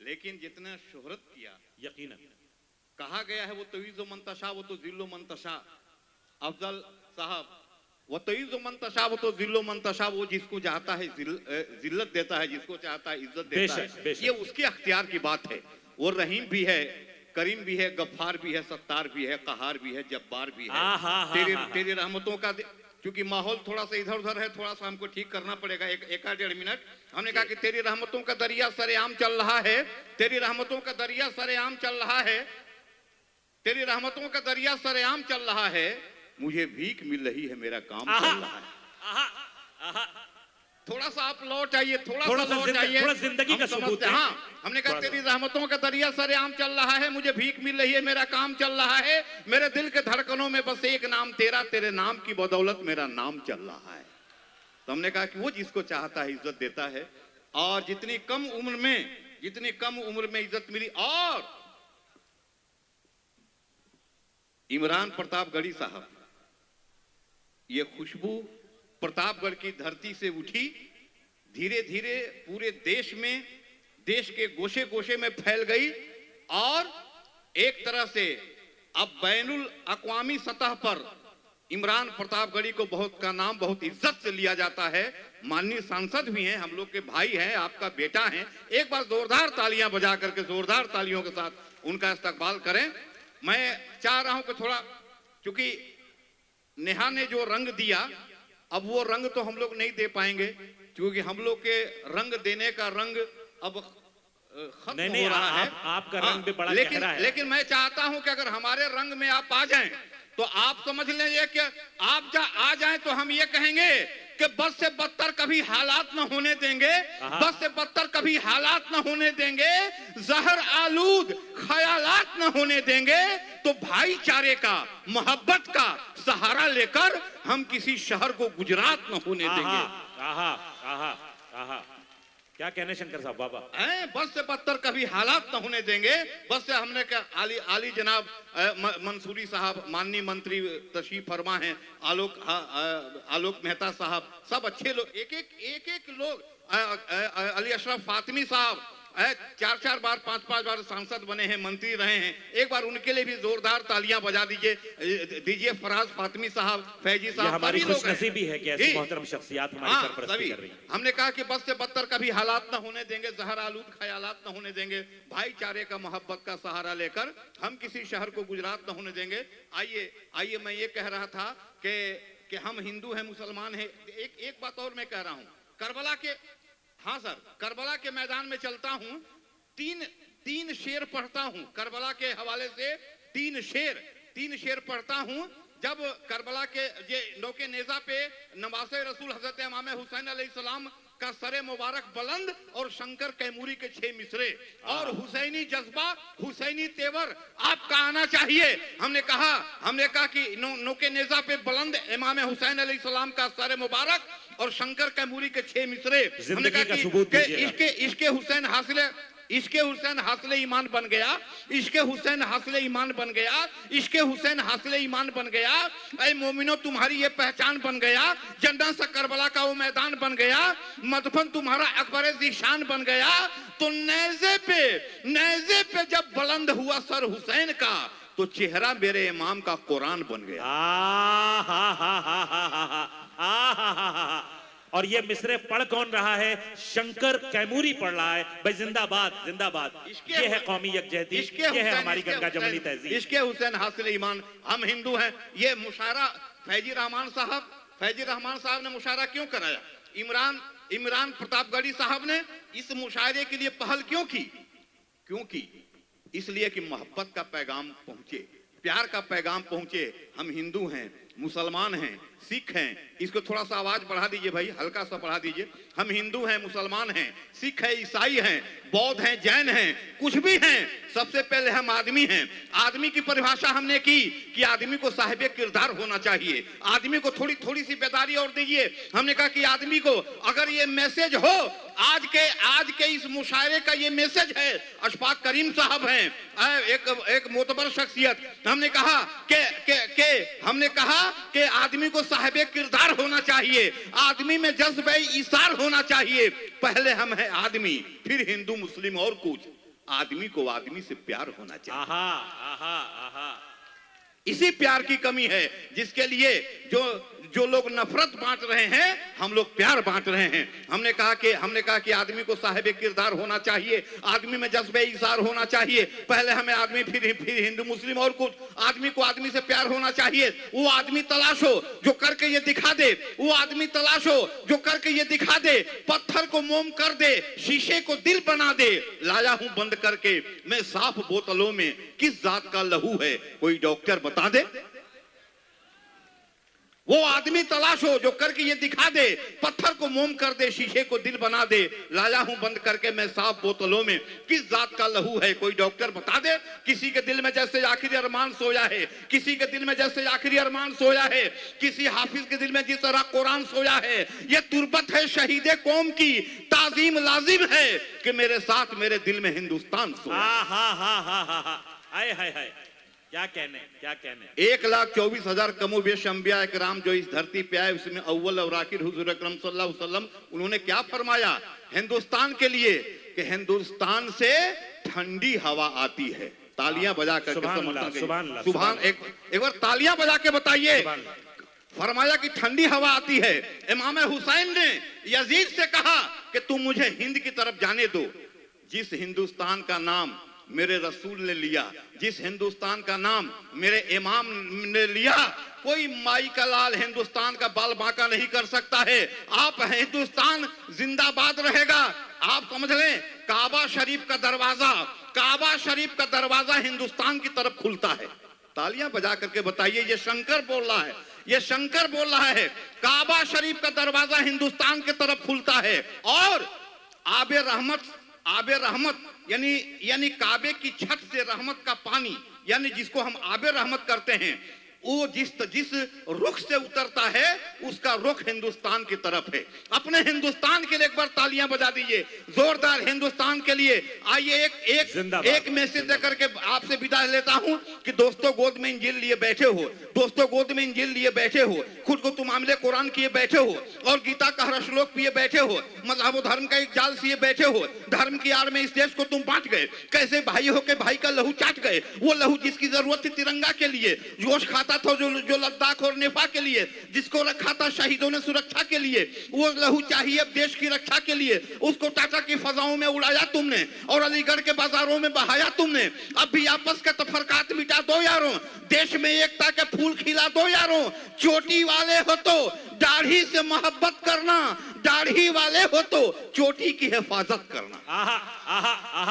लेकिन जितना शोहरत किया, यकीनन कहा गया है वो तवीज़ो मंतशा वो तो जिल्लो मंतशा। अफजल साहब, वो तवीज़ो मंतशा वो तो जिल्लो मंतशा, वो जिसको चाहता है जिल्लत देता है, जिसको चाहता है इज्जत देता है। ये उसके अख्तियार की बात है। वो रहीम भी है, करीम भी है, गफ्फार भी है, सत्तार भी है, कहार भी है, जब्बार भी है। तेरी रहमतों का, क्योंकि माहौल थोड़ा सा इधर उधर है, थोड़ा सा हमको ठीक करना पड़ेगा, एक आध 1.5 मिनट। हमने कहा कि तेरी रहमतों का दरिया सरेआम चल रहा है, तेरी रहमतों का दरिया सरेआम चल रहा है, तेरी रहमतों का दरिया सरेआम चल रहा है, मुझे भीख मिल रही है, मेरा काम चल रहा है। थोड़ा सा आप लौट आइए, थोड़ा सा लौट आइए, थोड़ा जिंदगी का सबूत है। हाँ, हमने कहा तेरी रहमतों का दरिया सरेआम चल रहा है, मुझे भीख मिल रही है, मेरा काम चल रहा है, मेरे दिल के धड़कनों में बस एक नाम तेरा, तेरे नाम की बदौलत मेरा नाम चल रहा है। तो हमने कहा कि वो जिसको चाहता है इज्जत देता है। और जितनी कम उम्र में इज्जत मिली। और इमरान प्रतापगढ़ी साहब, ये खुशबू प्रतापगढ़ की धरती से उठी, धीरे धीरे पूरे देश में, देश के गोशे गोशे में फैल गई। और एक तरह से अब बैनुल अक़वामी सतह पर इमरान प्रतापगढ़ी को का नाम बहुत इज्जत से लिया जाता है। माननीय सांसद भी हैं, हम लोग के भाई हैं, आपका बेटा हैं। एक बार जोरदार तालियां बजा करके, जोरदार तालियों के साथ उनका इस्तकबाल करें। मैं चाह रहा हूं कि थोड़ा, क्योंकि नेहा ने जो रंग दिया, अब वो रंग तो हम लोग नहीं दे पाएंगे, क्योंकि हम लोग के रंग देने का रंग अब खत्म हो रहा है। आपका रंग भी बड़ा गहरा है। लेकिन मैं चाहता हूं कि अगर हमारे रंग में आप आ जाएं, तो आप समझ लेंगे कि आप आ जाएं तो हम ये कहेंगे कि बस से बदतर कभी हालात न होने देंगे, बस से बदतर कभी हालात न होने देंगे, जहर आलूद ख्यालात न होने देंगे। तो भाईचारे का, मोहब्बत का सहारा लेकर हम किसी शहर को गुजरात न होने देंगे। क्या कहने शंकर साहब बाबा? बस से बदतर कभी हालात न होने देंगे। बस से हमने क्या, आली जनाब मंसूरी साहब, माननीय मंत्री तशरीफ फरमा हैं, आलोक मेहता साहब, सब अच्छे लोग, एक लोग, अली अशरफ फातिमी साहब 4 बार 5 बार सांसद बने हैं, मंत्री रहे हैं। एक बार उनके लिए भी जोरदार तालियां बजा दीजिए। फराज फातिमी साहब, फैजी साहब, हमारी खुशनसीबी है कि ऐसी मोहतरम शख्सियत हमारी सरपरस्ती कर रही है। हमने कहा कि बस से बदतर कभी हालात न होने देंगे, जहर आलूद ख्यालात न होने देंगे, भाईचारे का, मोहब्बत का सहारा लेकर हम किसी शहर को गुजरात न होने देंगे। आइए मैं ये कह रहा था कि हम हिंदू हैं, मुसलमान हैं। एक बात और मैं कह रहा हूं, करबला के, हाँ सर, करबला के मैदान में चलता हूं, तीन शेर पढ़ता हूं, करबला के हवाले से तीन शेर पढ़ता हूं। जब करबला के ये नौके नेजा पे नवासे रसूल हजरत इमाम हुसैन अलैहिस्सलाम का सरे मुबारक बुलंद और शंकर कैमूरी के 6 मिसरे और हुसैनी जज्बा, हुसैनी तेवर आपका आना चाहिए। हमने कहा कि नौके नेजा पे बुलंद इमाम हुसैन अलैहिस्सलाम का सरे मुबारक और शंकर कैमूरी के 6 मिसरे। हमने कहा कि इसके हुसैन हासिल ईमान बन गया, इसके हुसैन हासिल ईमान बन गया, इसके हुसैन हासिल ईमान बन गया। ऐ मोमिनो तुम्हारी ये पहचान बन गया, जन्नत सा करबला का वो मैदान बन गया, मदफन तुम्हारा अकबर ज़ीशान बन गया। तो नेज़े पे जब बुलंद हुआ सर हुसैन का, तो चेहरा मेरे इमाम का कुरान बन गया। और ये मिसरे पढ़ कौन रहा है? शंकर कैमूरी पढ़ रहा है। भाई जिंदाबाद जिंदाबाद, ये है कौमी यकजहती, ये है हमारी गंगा जमुनी तहजीब। इसके हुसैन हासिल ईमान, हम हिंदू हैं। ये मुशायरा फैजी रहमान साहब ने मुशायरा क्यों कराया? इमरान प्रतापगढ़ी साहब ने इस मुशायरे के लिए पहल क्यों की? इसलिए कि मोहब्बत का पैगाम पहुंचे, प्यार का पैगाम पहुंचे। हम हिंदू हैं, मुसलमान हैं, सिख हैं। इसको थोड़ा सा आवाज बढ़ा दीजिए भाई, हल्का सा बढ़ा दीजिए। हम हिंदू हैं, मुसलमान हैं, सिख हैं, ईसाई हैं, बौद्ध हैं, जैन हैं, कुछ भी हैं, सबसे पहले हम आदमी हैं। आदमी की परिभाषा हमने की कि आदमी को साहिब किरदार होना चाहिए, आदमी को थोड़ी सी बेदारी और दीजिए। हमने कहा कि आदमी को अगर ये मैसेज हो, आज के इस मुशायरे का ये मैसेज है। अशफाक करीम साहब हैं, एक मोतबर शख्सियत। हमने कहा कि आदमी को साहिब किरदार होना चाहिए, आदमी में जज्बे ईसार होना चाहिए। पहले हम हैं आदमी, फिर हिंदू मुस्लिम और कुछ। आदमी को आदमी से प्यार होना चाहिए। आहा आहा आहा। इसी प्यार की कमी है जिसके लिए जो लोग नफरत बांट रहे हैं, हम लोग प्यार बांट रहे हैं। हमने कहा कि आदमी को साहिब किरदार होना चाहिए, आदमी में जज्बे इज़हार होना चाहिए। पहले हमें आदमी, फिर हिंदू मुस्लिम और कुछ, आदमी को आदमी से प्यार होना चाहिए। वो आदमी तलाशो जो करके ये दिखा दे, वो आदमी तलाशो जो करके ये दिखा दे, पत्थर को मोम कर दे, शीशे को दिल बना दे। लाया हूं बंद करके मैं साफ बोतलों में किस जात का लहू है, कोई डॉक्टर बता दे। वो आदमी तलाशो जो करके ये दिखा दे, पत्थर को मोम कर दे, शीशे को दिल बना दे। लाया हूं बंद करके मैं साफ बोतलों में किस जात का लहू है, कोई डॉक्टर बता दे। किसी के दिल में जैसे आखिरी अरमान सोया है, किसी के दिल में जैसे आखिरी अरमान सोया है, किसी हाफिज के दिल में जिस तरह कुरान सोया है। ये तुरबत है शहीदे कौम की, ताजीम लाजिम है कि मेरे साथ मेरे दिल में हिंदुस्तान सोया। हाय हाय हाय, क्या कहने, क्या कहने। 1,24,000 कमोबेश अंबिया इकराम जो इस धरती पे आए, उसमें अव्वल और आखिर हुजूर अकरम सल्लल्लाहु अलैहि वसल्लम, उन्होंने क्या फरमाया हिंदुस्तान के लिए कि हिंदुस्तान से ठंडी हवा आती है। तालियां बजा कर सुभान, एक बार तालियां बजा के बताइए। फरमाया कि ठंडी हवा आती है। इमाम हुसैन ने यजीद से कहा कि तुम मुझे हिंद की तरफ जाने दो। जिस हिंदुस्तान का नाम मेरे रसूल ने लिया, जिस हिंदुस्तान का नाम मेरे इमाम ने लिया, कोई माई का लाल हिंदुस्तान का बाल बांका नहीं कर सकता है। आप हिंदुस्तान जिंदाबाद रहेगा। आप समझ लें, काबा शरीफ का दरवाजा, काबा शरीफ का दरवाजा हिंदुस्तान की तरफ खुलता है। तालियां बजा करके बताइए, ये शंकर बोल रहा है, ये शंकर बोल रहा है। काबा शरीफ का दरवाजा हिंदुस्तान की तरफ खुलता है और आबे रहमत यानी काबे की छत से रहमत का पानी, यानी जिसको हम आबे रहमत करते हैं, वो जिस रुख से उतरता है उसका रुख हिंदुस्तान की तरफ है। अपने हिंदुस्तान के लिए एक बार तालियां बजा दीजिए जोरदार, हिंदुस्तान के लिए। आइए एक मैसेज देकर के आपसे विदा लेता हूं कि दोस्तों गोद में इंजील लिए बैठे हो, दोस्तों गोद में इंजील लिए बैठे हो, खुद को तुम आमले कुरान किए बैठे हो और गीता का हर श्लोक पिए बैठे हो, मजहब व धर्म का एक जाल सिए बैठे हो। धर्म की आड़ में इस देश को तुम बांट गए, कैसे भाई हो के भाई का लहू चाट गए। वो लहू जिसकी जरूरत थी तिरंगा के लिए, जोश खाता था जो लद्दाख और नेपाल के लिए, जिसको रखा था शहीदों ने सुरक्षा के लिए, वो लहू चाहिए अब देश की रक्षा के लिए। उसको टाटा की फजाओं में उड़ाया तुमने और अलीगढ़ के बाजारों में बहाया तुमने। अब भी आपस के तफरकात मिटा दो यारों, देश में एकता के फूल खिला दो यारों। चोटी वाले हो तो दाढ़ी से मोहब्बत करना, दाढ़ी वाले हो तो चोटी की हिफाजत करना।